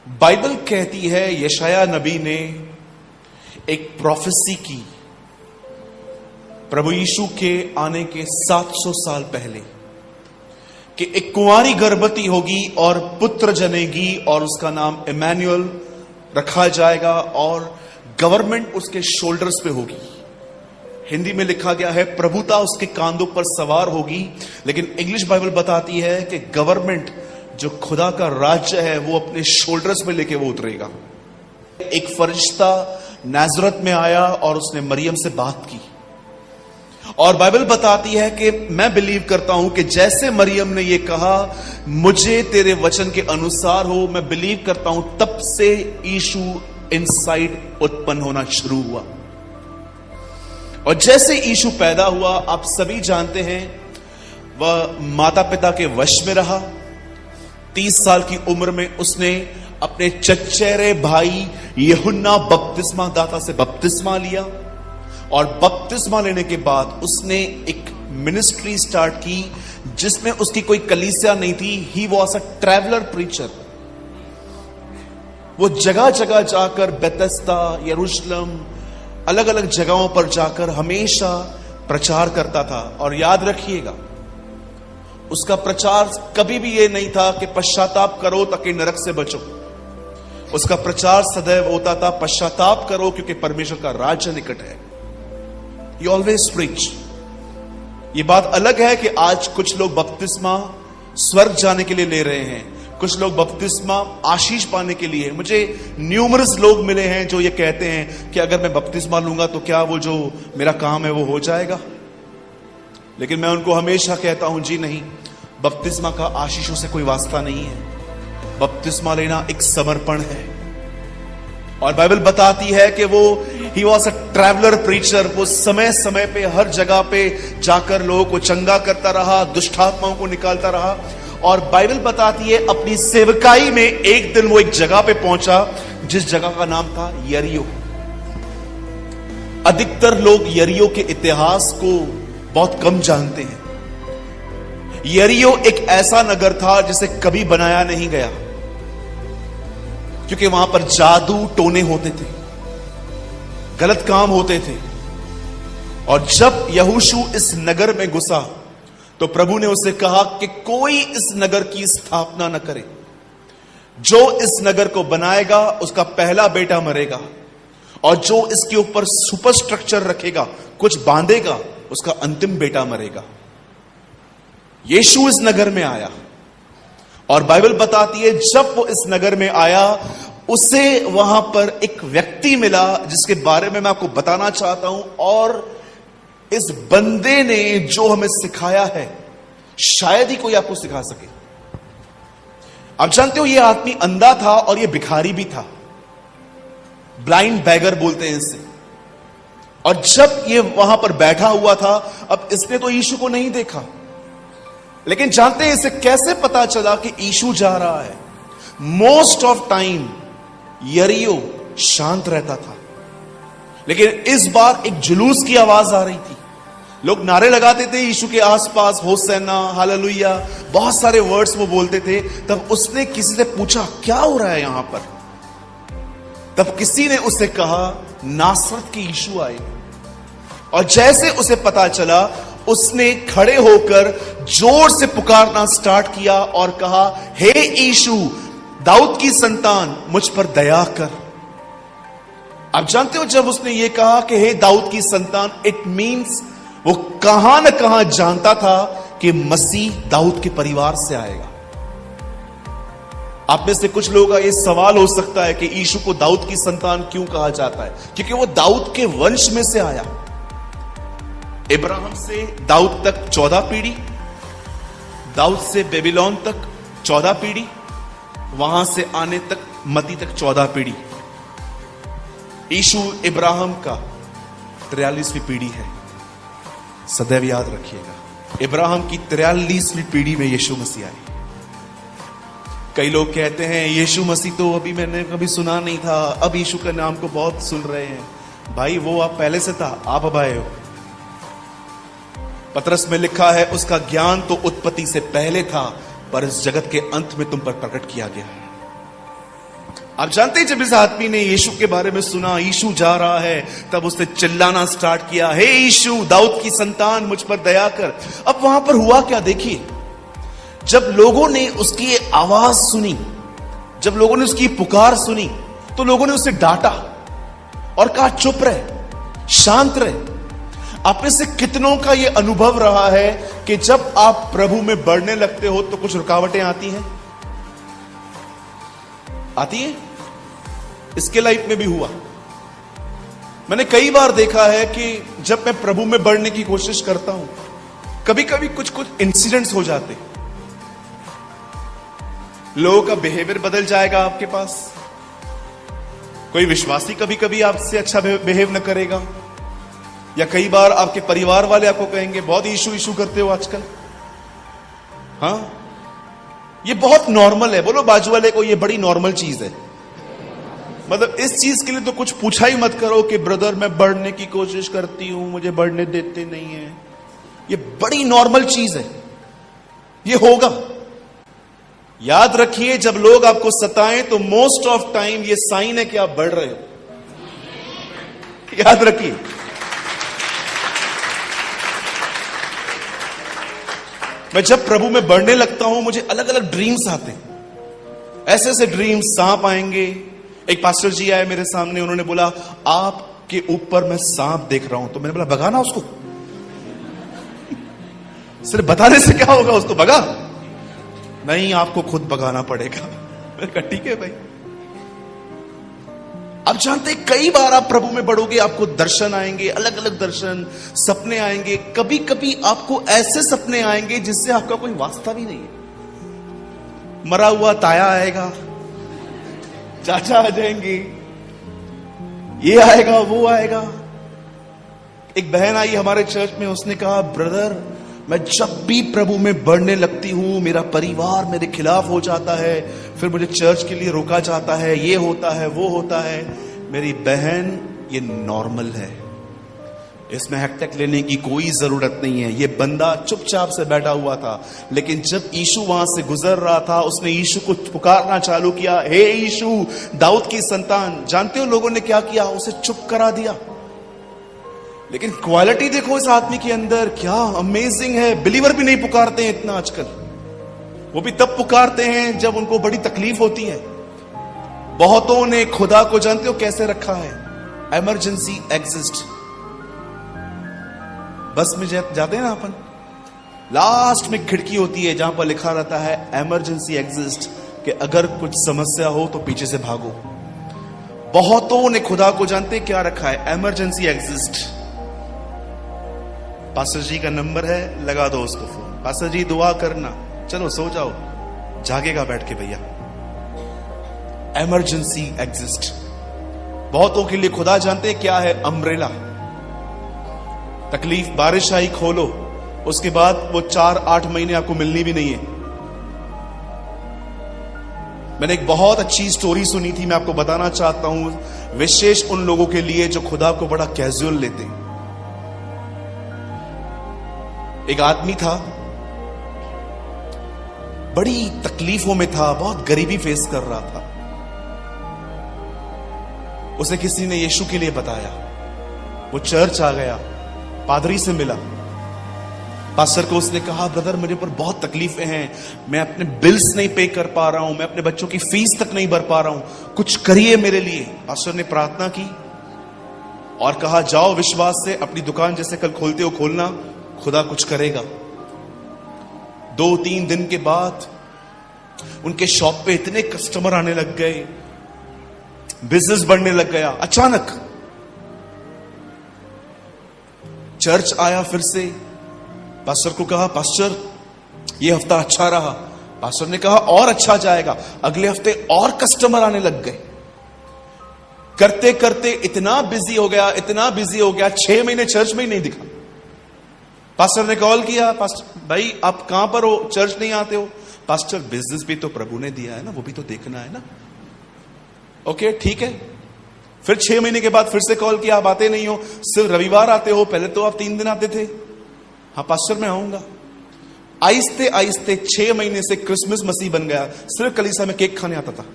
Bible कहती है, यशाया नबी ने एक प्रोफेसी की प्रभु यीशु के आने के 700 साल पहले कि एक कुंवारी गर्भवती होगी और पुत्र जनेगी और उसका नाम इमैनुअल रखा जाएगा और गवर्नमेंट उसके शोल्डर्स पे होगी। हिंदी में लिखा गया है प्रभुता उसके कांधों पर सवार होगी, लेकिन इंग्लिश बाइबल बताती है कि गवर्नमेंट जो खुदा का राज्य है वो अपने शोल्डर्स पे लेके वो उतरेगा। एक फरिश्ता नाजरत में आया और उसने मरियम से बात की और बाइबल बताती है कि मैं बिलीव करता हूं कि जैसे मरियम ने ये कहा मुझे तेरे वचन के अनुसार हो, मैं बिलीव करता हूं तब से यीशु इनसाइड उत्पन्न होना शुरू हुआ। और जैसे यीशु पैदा हुआ, आप सभी जानते हैं, वह माता पिता के वश में रहा। 30 साल की उम्र में उसने अपने चचेरे भाई यूहन्ना बपतिस्मा दाता से बपतिस्मा लिया और बपतिस्मा लेने के बाद उसने एक मिनिस्ट्री स्टार्ट की जिसमें उसकी कोई कलीसिया नहीं थी। He was a traveller preacher. वो जगह जगह जाकर बेथेस्दा, यरूशलेम, अलग अलग जगहों पर जाकर हमेशा प्रचार करता था। और याद रखिएगा, उसका प्रचार कभी भी ये नहीं था कि पश्चाताप करो ताकि नरक से बचो। उसका प्रचार सदैव होता था पश्चाताप करो क्योंकि परमेश्वर का राज्य निकट है। He always preach। ये बात अलग है कि आज कुछ लोग बपतिस्मा स्वर्ग जाने के लिए ले रहे हैं, कुछ लोग बपतिस्मा आशीष पाने के लिए। मुझे न्यूमरस लोग मिले हैं जो ये कहते हैं कि अगर मैं बपतिस्मा लूंगा तो क्या वो जो मेरा काम है वो हो जाएगा। लेकिन मैं उनको हमेशा कहता हूं, जी नहीं, बपतिस्मा का आशीषों से कोई वास्ता नहीं है। बपतिस्मा लेना एक समर्पण है। और बाइबल बताती है कि वो he was a traveller preacher. वो समय समय पे हर जगह पे जाकर लोगों को चंगा करता रहा, दुष्टात्माओं को निकालता रहा। और बाइबल बताती है अपनी सेवकाई में एक दिन वो एक जगह पे पहुंचा जिस जगह का नाम था यरीहो। अधिकतर लोग यरीहो के इतिहास को बहुत कम जानते हैं। यरीहो एक ऐसा नगर था जिसे कभी बनाया नहीं गया क्योंकि वहां पर जादू टोने होते थे, गलत काम होते थे। और जब यहोशू इस नगर में घुसा तो प्रभु ने उसे कहा कि कोई इस नगर की स्थापना न करे। जो इस नगर को बनाएगा उसका पहला बेटा मरेगा और जो इसके ऊपर सुपर स्ट्रक्चर रखेगा, कुछ बांधेगा, उसका अंतिम बेटा मरेगा। यीशु इस नगर में आया और बाइबल बताती है जब वो इस नगर में आया उसे वहां पर एक व्यक्ति मिला जिसके बारे में मैं आपको बताना चाहता हूं। और इस बंदे ने जो हमें सिखाया है शायद ही कोई आपको सिखा सके। आप जानते हो, यह आदमी अंधा था और यह भिखारी भी था। ब्लाइंड बैगर बोलते हैं इसे। और जब ये वहां पर बैठा हुआ था, अब इसने तो यीशु को नहीं देखा, लेकिन जानते हैं इसे कैसे पता चला कि यीशु जा रहा है। मोस्ट ऑफ टाइम यरीहो शांत रहता था, लेकिन इस बार एक जुलूस की आवाज आ रही थी। लोग नारे लगाते थे यीशु के आसपास, होसैना, हालेलुया, बहुत सारे वर्ड्स वो बोलते थे। तब उसने किसी से पूछा क्या हो रहा है यहां पर। तब किसी ने उसे कहा नासरत के यीशु आए। और जैसे उसे पता चला उसने खड़े होकर जोर से पुकारना स्टार्ट किया और कहा, हे यीशु, दाऊद की संतान, मुझ पर दया कर। आप जानते हो, जब उसने ये कहा कि हे दाऊद की संतान, इट मींस वो कहां न कहां जानता था कि मसीह दाऊद के परिवार से आएगा। आप में से कुछ लोगों का यह सवाल हो सकता है कि यीशु को दाऊद की संतान क्यों कहा जाता है? क्योंकि वो दाऊद के वंश में से आया। इब्राहिम से दाऊद तक 14 पीढ़ी, दाऊद से बेबीलोन तक 14 पीढ़ी, वहां से आने तक मती तक 14 पीढ़ी। यीशु इब्राहिम का 43वीं पीढ़ी है। सदैव याद रखिएगा, इब्राहिम की 43वीं पीढ़ी में यीशु मसीह आए। कई लोग कहते हैं यीशु मसीह तो अभी मैंने कभी सुना नहीं था, अब यीशु के नाम को बहुत सुन रहे हैं। भाई, वो आप पहले से था, आप अब आए हो। पतरस में लिखा है उसका ज्ञान तो उत्पत्ति से पहले था, पर इस जगत के अंत में तुम पर प्रकट किया गया है। आप जानते हैं, जब इस आदमी ने यीशु के बारे में सुना, यीशु जा रहा है, तब उसने चिल्लाना स्टार्ट किया, हे यीशु दाऊद की संतान मुझ पर दया कर। अब वहां पर हुआ क्या देखिए, जब लोगों ने उसकी आवाज सुनी, जब लोगों ने उसकी पुकार सुनी, तो लोगों ने उसे डांटा और कहा चुप रहे, शांत रहे। आप में से कितनों का यह अनुभव रहा है कि जब आप प्रभु में बढ़ने लगते हो तो कुछ रुकावटें आती हैं? आती है? इसके लाइफ में भी हुआ। मैंने कई बार देखा है कि जब मैं प्रभु में बढ़ने की कोशिश करता हूं, कभी कभी कुछ कुछ इंसिडेंट्स हो जाते, लोगों का बिहेवियर बदल जाएगा आपके पास। कोई विश्वासी कभी कभी आपसे अच्छा बिहेव न करेगा, या कई बार आपके परिवार वाले आपको कहेंगे बहुत इशू इशू करते हो आजकल। हाँ, ये बहुत नॉर्मल है। बोलो बाजू वाले को, ये बड़ी नॉर्मल चीज है। मतलब इस चीज के लिए तो कुछ पूछा ही मत करो कि ब्रदर मैं बढ़ने की कोशिश करती हूं, मुझे बढ़ने देते नहीं है। ये बड़ी नॉर्मल चीज है, ये होगा। याद रखिए, जब लोग आपको सताएं तो मोस्ट ऑफ टाइम ये साइन है कि आप बढ़ रहे हो। याद रखिए। मैं जब प्रभु में बढ़ने लगता हूं, मुझे अलग अलग ड्रीम्स आते हैं, ऐसे ऐसे ड्रीम्स। सांप आएंगे। एक पास्टर जी आए मेरे सामने, उन्होंने बोला आपके ऊपर मैं सांप देख रहा हूं। तो मैंने बोला भगाना उसको। सिर्फ बताने से क्या होगा, उसको भगा? नहीं, आपको खुद भगाना पड़ेगा। मैंने कहा ठीक है भाई। आप जानते हैं, कई बार आप प्रभु में बढ़ोगे, आपको दर्शन आएंगे, अलग अलग दर्शन, सपने आएंगे। कभी कभी आपको ऐसे सपने आएंगे जिससे आपका कोई वास्ता भी नहीं है। मरा हुआ ताया आएगा, चाचा आ जाएंगे, ये आएगा वो आएगा। एक बहन आई हमारे चर्च में, उसने कहा ब्रदर मैं जब भी प्रभु में बढ़ने लगती हूं, मेरा परिवार मेरे खिलाफ हो जाता है, फिर मुझे चर्च के लिए रोका जाता है, ये होता है वो होता है। मेरी बहन, ये नॉर्मल है, इसमें हैकटैक लेने की कोई जरूरत नहीं है। ये बंदा चुपचाप से बैठा हुआ था, लेकिन जब यीशु वहां से गुजर रहा था, उसने यीशु को पुकारना चालू किया, हे यीशु दाऊद की संतान। जानते हो लोगों ने क्या किया? उसे चुप करा दिया। लेकिन क्वालिटी देखो इस आदमी के अंदर, क्या अमेजिंग है। बिलीवर भी नहीं पुकारते हैं इतना आजकल, वो भी तब पुकारते हैं जब उनको बड़ी तकलीफ होती है। बहुतों ने खुदा को, जानते हो कैसे रखा है? Emergency exist. बस में जाते हैं ना अपन, लास्ट में खिड़की होती है जहां पर लिखा रहता है इमरजेंसी एग्जिस्ट, कि अगर कुछ समस्या हो तो पीछे से भागो। बहुतों ने खुदा को, जानते क्या रखा है? Emergency exist. पास्टर जी का नंबर है, लगा दो उसको फोन। पास्टर जी दुआ करना, चलो सो जाओ, जागेगा बैठ के भैया। Emergency exist. बहुतों के लिए खुदा, जानते हैं क्या है? अम्ब्रेला। तकलीफ, बारिश आई, खोलो, उसके बाद वो 4-8 महीने आपको मिलनी भी नहीं है। मैंने एक बहुत अच्छी स्टोरी सुनी थी, मैं आपको बताना चाहता हूं, विशेष उन लोगों के लिए जो खुदा को बड़ा कैजुअल लेते हैं। एक आदमी था, बड़ी तकलीफों में था, बहुत गरीबी फेस कर रहा था। उसे किसी ने यीशु के लिए बताया, वो चर्च आ गया, पादरी से मिला। पास्टर को उसने कहा ब्रदर मुझे पर बहुत तकलीफें हैं, मैं अपने बिल्स नहीं पे कर पा रहा हूं, मैं अपने बच्चों की फीस तक नहीं भर पा रहा हूं, कुछ करिए मेरे लिए। पास्टर ने प्रार्थना की और कहा जाओ विश्वास से अपनी दुकान जैसे कल खोलते हो खोलना, खुदा कुछ करेगा। 2-3 दिन के बाद उनके शॉप पे इतने कस्टमर आने लग गए, बिजनेस बढ़ने लग गया। अचानक चर्च आया, फिर से पास्टर को कहा पास्टर ये हफ्ता अच्छा रहा। पास्टर ने कहा और अच्छा जाएगा। अगले हफ्ते और कस्टमर आने लग गए। करते करते इतना बिजी हो गया, इतना बिजी हो गया, 6 महीने चर्च में ही नहीं दिखा। पास्टर ने कॉल किया, पास्टर भाई आप कहां पर हो, चर्च नहीं आते हो? पास्टर बिजनेस भी तो प्रभु ने दिया है ना, वो भी तो देखना है ना। ओके ठीक है। फिर 6 महीने के बाद फिर से कॉल किया, आप आते नहीं हो, सिर्फ रविवार आते हो, पहले तो आप 3 दिन आते थे। हाँ पास्टर मैं आऊंगा। आहिस्ते आहिस्ते 6 महीने से क्रिसमस मसीह बन गया, सिर्फ कलीसिया में केक खाने आता था।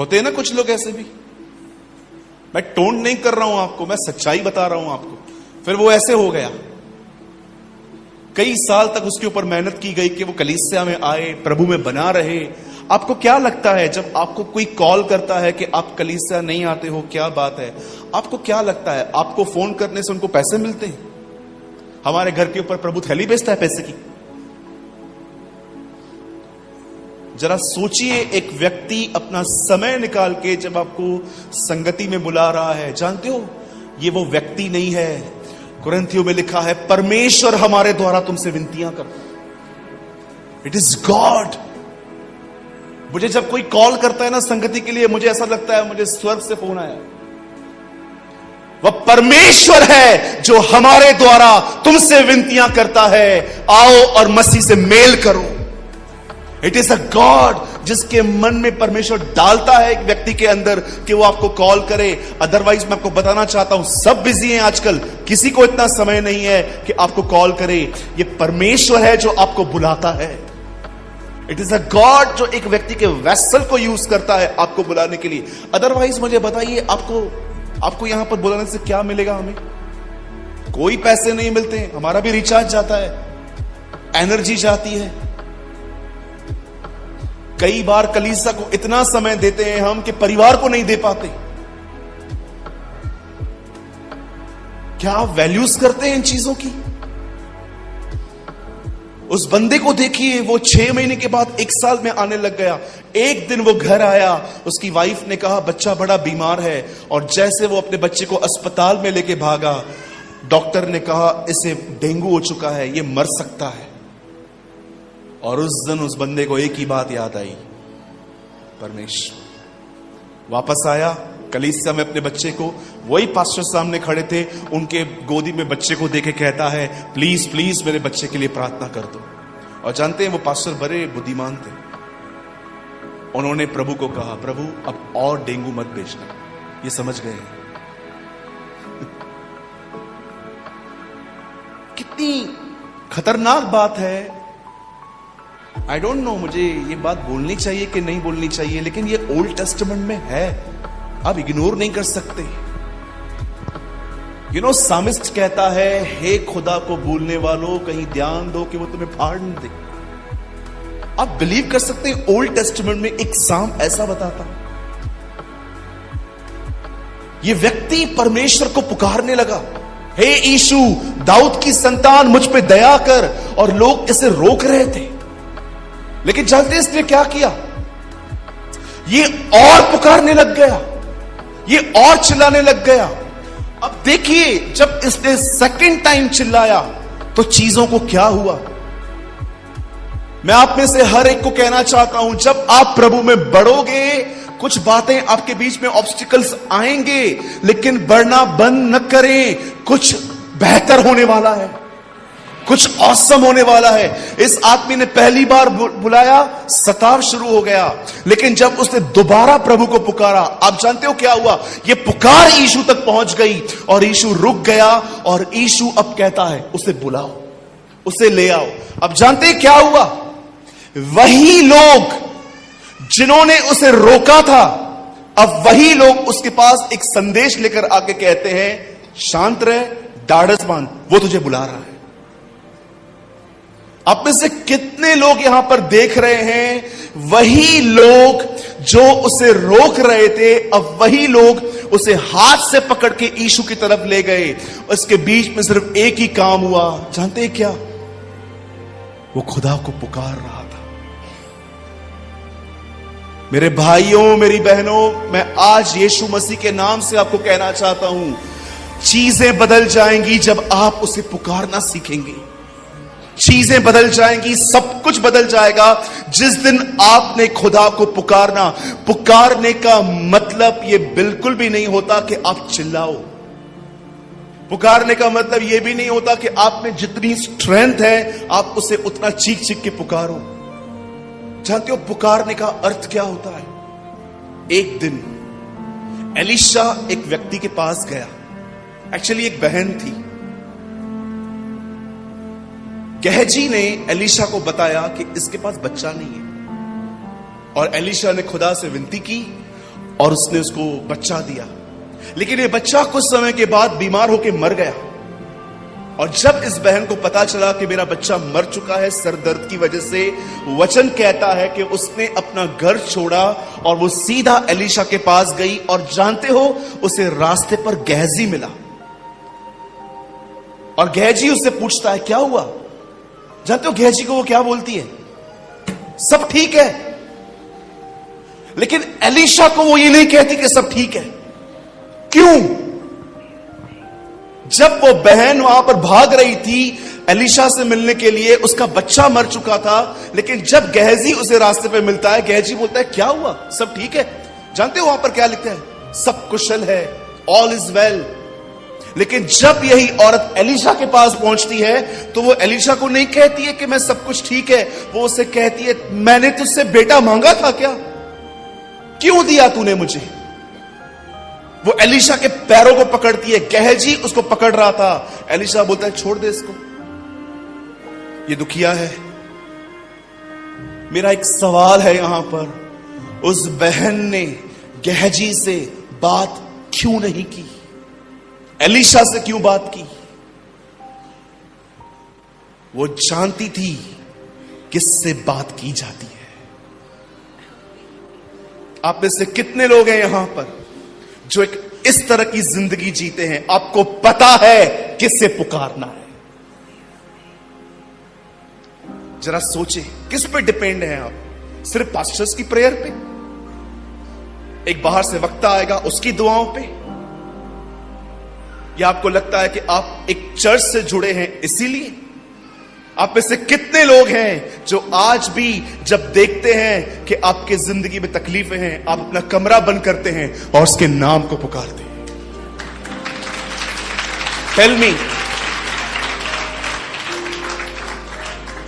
होते हैं ना कुछ लोग ऐसे भी। मैं टोंट नहीं कर रहा हूं आपको, मैं सच्चाई बता रहा हूं आपको। फिर वो ऐसे हो गया। कई साल तक उसके ऊपर मेहनत की गई कि वो कलीसिया में आए, प्रभु में बना रहे। आपको क्या लगता है जब आपको कोई कॉल करता है कि आप कलीसिया नहीं आते हो, क्या बात है, आपको क्या लगता है आपको फोन करने से उनको पैसे मिलते हैं? हमारे घर के ऊपर प्रभु थैली बेचता है पैसे की? जरा सोचिए, एक व्यक्ति अपना समय निकाल के जब आपको संगति में बुला रहा है, जानते हो ये वो व्यक्ति नहीं है। कुरिन्थियों में लिखा है परमेश्वर हमारे द्वारा तुमसे विनतियां करता। It is God. मुझे जब कोई कॉल करता है ना संगति के लिए, मुझे ऐसा लगता है मुझे स्वर्ग से फोन आया। वह परमेश्वर है जो हमारे द्वारा तुमसे विनतियां करता है, आओ और मसीह से मेल करो। इट इज अ गॉड जिसके मन में परमेश्वर डालता है एक व्यक्ति के अंदर कि वो आपको कॉल करे। अदरवाइज मैं आपको बताना चाहता हूं, सब बिजी हैं आजकल, किसी को इतना समय नहीं है कि आपको कॉल करे। ये परमेश्वर है जो आपको बुलाता है। इट इज अ गॉड जो एक व्यक्ति के वेसल को यूज करता है आपको बुलाने के लिए। अदरवाइज मुझे बताइए, आपको यहां पर बुलाने से क्या मिलेगा? हमें कोई पैसे नहीं मिलते, हमारा भी रिचार्ज जाता है, एनर्जी जाती है। कई बार कलीसिया को इतना समय देते हैं हम कि परिवार को नहीं दे पाते। क्या वैल्यूज करते हैं इन चीजों की? उस बंदे को देखिए, वो 6 महीने के बाद 1 साल में आने लग गया। एक दिन वो घर आया, उसकी वाइफ ने कहा बच्चा बड़ा बीमार है, और जैसे वो अपने बच्चे को अस्पताल में लेके भागा, डॉक्टर ने कहा इसे डेंगू हो चुका है, ये मर सकता है। और उस दिन उस बंदे को एक ही बात याद आई, परमेश्वर। वापस आया कलीसिया में अपने बच्चे को, वही पास्टर सामने खड़े थे, उनके गोदी में बच्चे को देखे कहता है प्लीज प्लीज मेरे बच्चे के लिए प्रार्थना कर दो। और जानते हैं वो पास्टर बड़े बुद्धिमान थे, उन्होंने प्रभु को कहा प्रभु अब और डेंगू मत भेजना। ये समझ गए कितनी खतरनाक बात है। आई डोंट नो मुझे ये बात बोलनी चाहिए कि नहीं बोलनी चाहिए, लेकिन ये ओल्ड टेस्टामेंट में है, आप इग्नोर नहीं कर सकते। सामिस्ट कहता है हे खुदा को भूलने वालों कहीं ध्यान दो कि वो तुम्हें फाड़ न दे। आप बिलीव कर सकते हैं ओल्ड टेस्टामेंट में एक साम ऐसा बताता। ये व्यक्ति परमेश्वर को पुकारने लगा, हे यीशु दाऊद की संतान मुझ पे दया कर, और लोग इसे रोक रहे थे। लेकिन जानते हैं इसने क्या किया? ये और पुकारने लग गया, ये और चिल्लाने लग गया। अब देखिए जब इसने सेकंड टाइम चिल्लाया तो चीजों को क्या हुआ। मैं आप में से हर एक को कहना चाहता हूं, जब आप प्रभु में बढ़ोगे, कुछ बातें आपके बीच में ऑब्स्टिकल्स आएंगे, लेकिन बढ़ना बंद न करें। कुछ बेहतर होने वाला है, कुछ ऑसम होने वाला है। इस आदमी ने पहली बार बुलाया, सताव शुरू हो गया, लेकिन जब उसने दोबारा प्रभु को पुकारा, आप जानते हो क्या हुआ? ये पुकार यीशु तक पहुंच गई और यीशु रुक गया, और यीशु अब कहता है उसे बुलाओ, उसे ले आओ। अब जानते हैं क्या हुआ? वही लोग जिन्होंने उसे रोका था, अब वही लोग उसके पास एक संदेश लेकर आके कहते हैं शांत रहे, ढाढ़स बांध, वो तुझे बुला रहा है। आप में से कितने लोग यहां पर देख रहे हैं, वही लोग जो उसे रोक रहे थे, अब वही लोग उसे हाथ से पकड़ के यीशु की तरफ ले गए। उसके बीच में सिर्फ एक ही काम हुआ, जानते हैं क्या? वो खुदा को पुकार रहा था। मेरे भाइयों मेरी बहनों, मैं आज यीशु मसीह के नाम से आपको कहना चाहता हूं, चीजें बदल जाएंगी जब आप उसे पुकारना सीखेंगे। चीजें बदल जाएंगी, सब कुछ बदल जाएगा जिस दिन आपने खुदा को पुकारना। पुकारने का मतलब यह बिल्कुल भी नहीं होता कि आप चिल्लाओ। पुकारने का मतलब यह भी नहीं होता कि आप में जितनी स्ट्रेंथ है आप उसे उतना चीख चीख के पुकारो। जानते हो पुकारने का अर्थ क्या होता है? एक दिन एलीशा एक व्यक्ति के पास गया, एक्चुअली एक बहन थी। गहजी ने एलीशा को बताया कि इसके पास बच्चा नहीं है, और एलीशा ने खुदा से विनती की, और उसने उसको बच्चा दिया। लेकिन ये बच्चा कुछ समय के बाद बीमार होकर मर गया। और जब इस बहन को पता चला कि मेरा बच्चा मर चुका है सर दर्द की वजह से, वचन कहता है कि उसने अपना घर छोड़ा और वो सीधा एलीशा के पास गई। और जानते हो, उसे रास्ते पर गेहजी मिला और गेहजी उससे पूछता है क्या हुआ। जानते हो गेहजी को वो क्या बोलती है? सब ठीक है। लेकिन एलीशा को वो ये नहीं कहती कि सब ठीक है। क्यों? जब वो बहन वहां पर भाग रही थी एलीशा से मिलने के लिए, उसका बच्चा मर चुका था। लेकिन जब गेहजी उसे रास्ते पे मिलता है, गेहजी बोलता है क्या हुआ, सब ठीक है। जानते हो वहां पर क्या लिखता है? सब कुशल है, ऑल इज वेल। लेकिन जब यही औरत एलीशा के पास पहुंचती है तो वो एलीशा को नहीं कहती है कि मैं सब कुछ ठीक है। वो उसे कहती है मैंने तुझसे बेटा मांगा था क्या, क्यों दिया तूने मुझे। वो एलीशा के पैरों को पकड़ती है। गेहजी उसको पकड़ रहा था। एलीशा बोलता है छोड़ दे इसको, ये दुखिया है। मेरा एक सवाल है यहां पर, उस बहन ने गेहजी से बात क्यों नहीं की? एलीशा से क्यों बात की? वो जानती थी किससे बात की जाती है। आप में से कितने लोग हैं यहां पर जो एक इस तरह की जिंदगी जीते हैं? आपको पता है किससे पुकारना है। जरा सोचे, किस पे डिपेंड है आप? सिर्फ पास्टर्स की प्रेयर पे? एक बाहर से वक्ता आएगा उसकी दुआओं पे? या आपको लगता है कि आप एक चर्च से जुड़े हैं इसीलिए? आप में से कितने लोग हैं जो आज भी जब देखते हैं कि आपके जिंदगी में तकलीफें हैं, आप अपना कमरा बंद करते हैं और उसके नाम को पुकारते हैं? Tell me.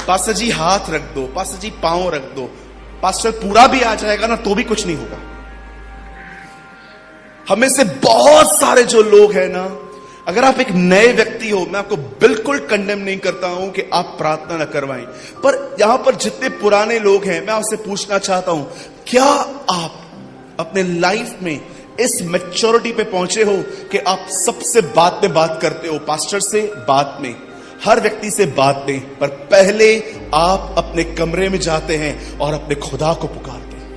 पास्टर जी हाथ रख दो, पास्टर जी पांव रख दो, पास्टर पूरा भी आ जाएगा ना तो भी कुछ नहीं होगा। हमें से बहुत सारे जो लोग हैं ना, अगर आप एक नए व्यक्ति हो, मैं आपको बिल्कुल कंडेम नहीं करता हूं कि आप प्रार्थना न करवाएं, पर यहां पर जितने पुराने लोग हैं, मैं आपसे पूछना चाहता हूं, क्या आप अपने लाइफ में इस मैच्योरिटी पे पहुंचे हो कि आप सबसे बाद में बात करते हो? पास्टर से बाद में, हर व्यक्ति से बाद में, पर पहले आप अपने कमरे में जाते हैं और अपने खुदा को पुकारते हैं।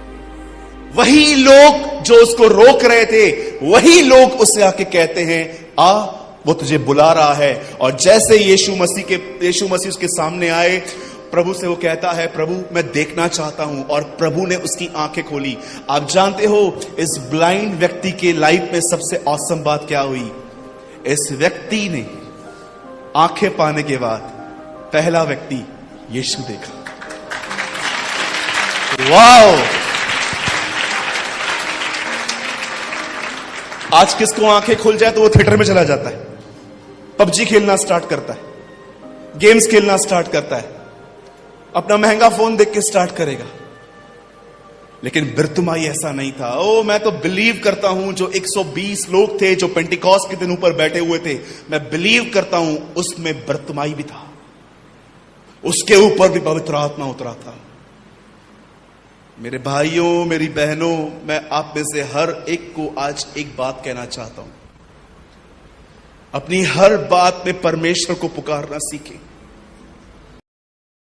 वही लोग जो उसको रोक रहे थे, वही लोग उससे आके कहते हैं आ, वो तुझे बुला रहा है। और जैसे यीशु मसीह उसके सामने आए, प्रभु से वो कहता है प्रभु मैं देखना चाहता हूं, और प्रभु ने उसकी आंखें खोली। आप जानते हो इस ब्लाइंड व्यक्ति के लाइफ में सबसे औसम बात क्या हुई? इस व्यक्ति ने आंखें पाने के बाद पहला व्यक्ति यीशु देखा। वाओ! आज किसको आंखें खुल जाए तो वो थिएटर में चला जाता है, पबजी खेलना स्टार्ट करता है, गेम्स खेलना स्टार्ट करता है, अपना महंगा फोन देख के स्टार्ट करेगा। लेकिन बिरतुमाई ऐसा नहीं था। ओ, मैं तो बिलीव करता हूं जो 120 लोग थे जो पेंटिकॉस्ट के दिन ऊपर बैठे हुए थे, मैं बिलीव करता हूं उसमें बिरतुमाई भी था, उसके ऊपर भी पवित्र आत्मा उतरा था। मेरे भाइयों, मेरी बहनों, मैं आप में से हर एक को आज एक बात कहना चाहता हूं, अपनी हर बात में परमेश्वर को पुकारना सीखें।